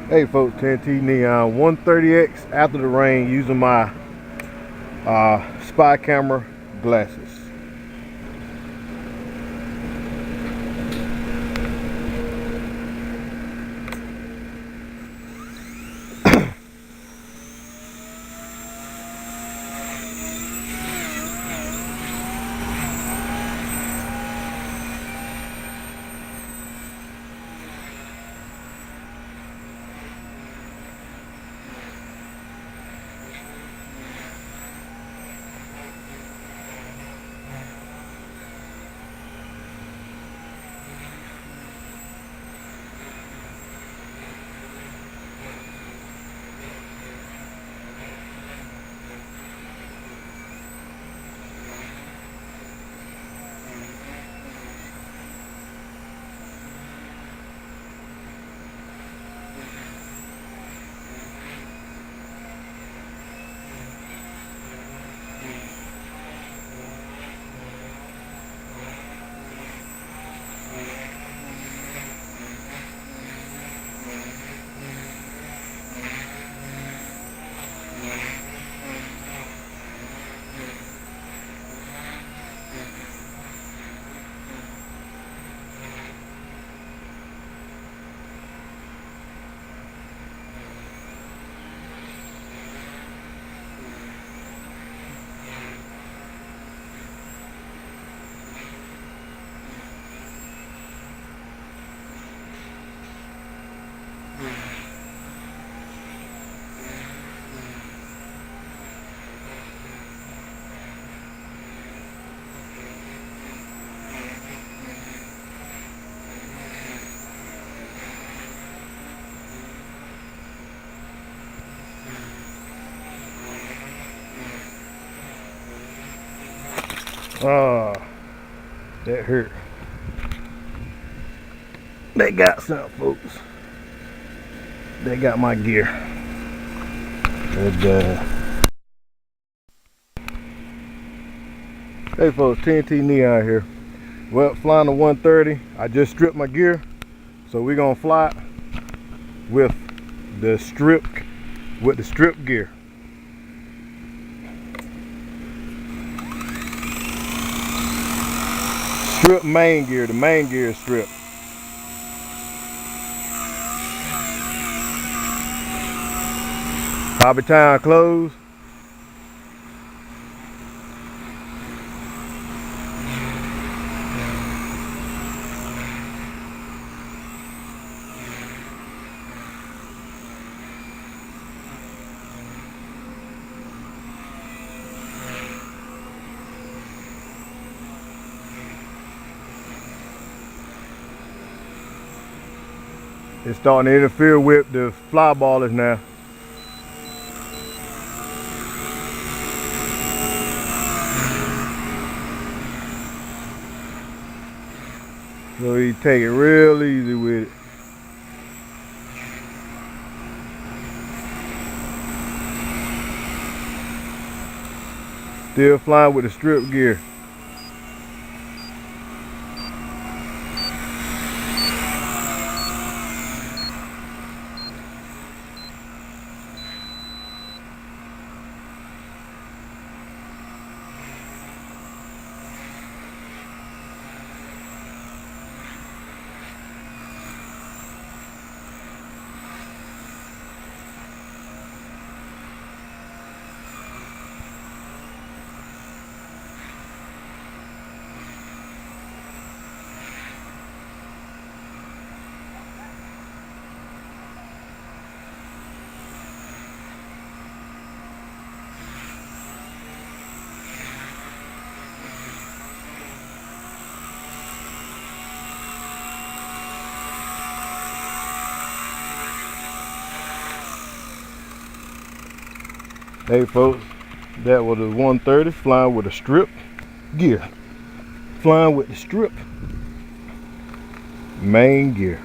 Hey folks, TNT Neon 130X after the rain using my spy camera glasses. Ah, that hurt. They got something, folks. They got my gear. Hey folks, TNT Neon here. Well, flying the 130. I just stripped my gear, so we're gonna fly it with the strip gear. Strip main gear, the main gear is stripped. Hobbytown closed. It's starting to interfere with the fly ballers now. So you take it real easy with it. Still flying with the strip gear. Hey folks, that was a 130 flying with a strip gear. Flying with the strip main gear.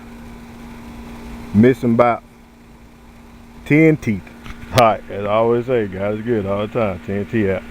Missing about 10 teeth. Alright, as I always say, guys, good all the time. TNT out.